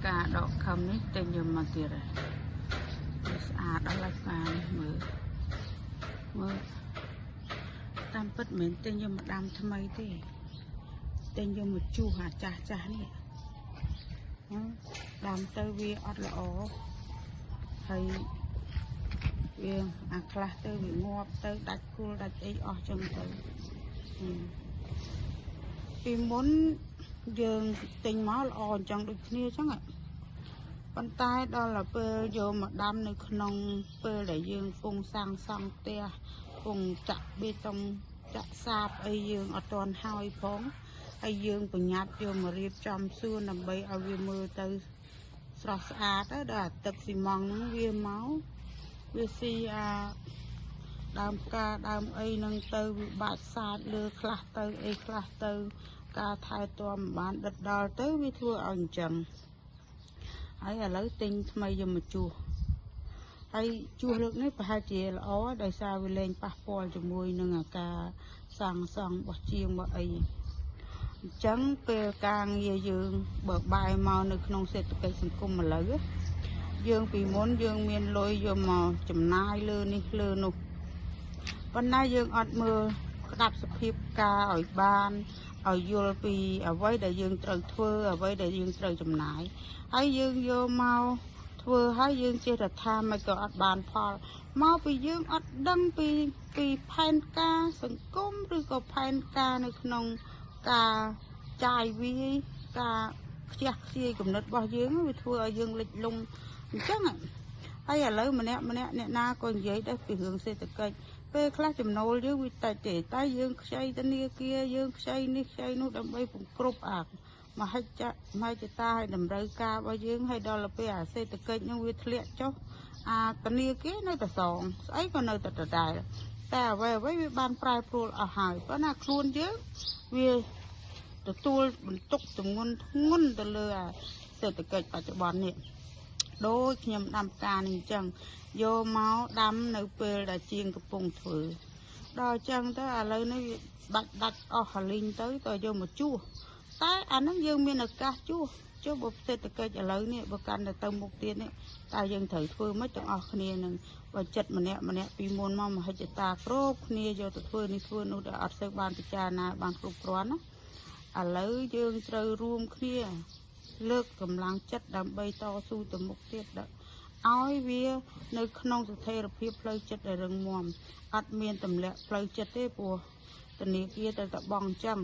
ការដកខំនេះទិញយកមកទៀតហើយស្អាតដល់ឡាច់បានមើលតាមពិតមិនទិញយកមកដាំថ្មីទេទិញយកមកជុះអាចាស់នេះដាំទៅវាអត់ល្អហើយវាអាខ្លះទៅវាងាប់ទៅដាច់គល់ដាច់អីអស់ចឹងទៅពីមុនយើងទិញមកល្អអញ្ចឹងដូចគ្នាចឹងប៉ុន្តែដល់ពេលយកមកដាំនៅក្នុងពេលដែលយើងពងសាំងសង់ផ្ទះពងចាក់បេតុងចាក់សាបអីយើងអត់ទាន់ហើយផងហើយយើងប្រញាប់យកមករៀបចំសួនដើម្បីឲ្យវាមើលទៅស្រស់ស្អាតដល់ទឹកស៊ីម៉ងហ្នឹងវាមកវាស៊ីអាដើមផ្កាដើមអីហ្នឹងទៅវាបាច់សាចលើខ្លះទៅអីខ្លះទៅការថែទាំមិនបានដិតដល់ទៅវាធ្វើឲ្យអញ្ចឹងហើយឥឡូវទិញថ្មីយកមកជួសហើយជួសលើកនេះប្រហែលជាល្អដោយសារវាលែងប៉ះពាល់ជាមួយនឹងអាការសាងសង់របស់ជាងរបស់អីអញ្ចឹងពេលការងារយើងបើបែរមកនៅក្នុងសេដ្ឋកិច្ចសង្គមឥឡូវយើងពីមុនយើងមានលុយយកមកចំណាយលើនេះលើនោះប៉ុន្តែយើងអត់មើលក្តាប់សភាពការឲ្យបានឲ្យយល់ពីអ្វីដែលយើងត្រូវធ្វើអ្វីដែលយើងត្រូវចំណាយហើយយើងយកមកធ្វើហើយយើងចេះតែថាមិនក៏អត់បានផលមកពីយើងអត់ដឹងពីផែនការសង្គមឬក៏ផែនការនៅក្នុងការចាយវាយការខ្ជះខ្ជាយគំនិតរបស់យើងវាធ្វើឲ្យយើងលិចលង់អញ្ចឹងហើយឥឡូវម្នាក់អ្នកណាក៏និយាយដែរពីរឿងសេដ្ឋកិច្ចពេលខ្លះចំណូលយើងវាតិចទេតែយើងខ្ចីធនាគារយើងខ្ចីនេះខ្ចីនោះដើម្បីពង្គ្រប់មហិច្ឆតាឲ្យតម្រូវការរបស់យើងឲ្យដល់ពេលអាសេដ្ឋកិច្ចនឹងវាធ្លាក់ចុះអាធនាគារនៅតែសងស្អីក៏នៅតែដដែលតែអ្វីវាបានប្រែប្រួលអស់ហើយប៉ុន្តែខ្លួនយើងវាទទួលបន្ទុកទម្ងន់ធ្ងន់ទៅលើអាសេដ្ឋកិច្ចបច្ចុប្បន្ននេះដូចខ្ញុំដាំផ្កានេះអញ្ចឹងយកមកដាំនៅពេលដែលជាងកំពុងធ្វើដល់អញ្ចឹងទៅឥឡូវនេះបាច់ដាច់អស់ហលីងទៅយកមកជួសតែអាហ្នឹងយើងមានឱកាសជួសចុះបើសេដ្ឋកិច្ចឥឡូវនេះបើកាន់ទៅមុខទៀតនេះតែយើងត្រូវធ្វើមិនទាំងអស់គ្នានឹងបើចិត្តម្នាក់ពីមុនមកមហិច្ឆតាគ្រប់គ្នាយកទៅធ្វើនេះធ្វើនោះដែលអត់សូវបានពិចារណាបានគ្រប់គ្រាន់ណាឥឡូវយើងត្រូវរួមគ្នាលើកកម្លាំងចិត្តដើម្បីតស៊ូទៅមុខទៀតឲ្យវានៅក្នុងស្ថិរភាពផ្លូវចិត្តដែលរឹងមាំអត់មានទម្លាក់ផ្លូវចិត្តទេព្រោះធនាគារទៅតែបង់អញ្ចឹង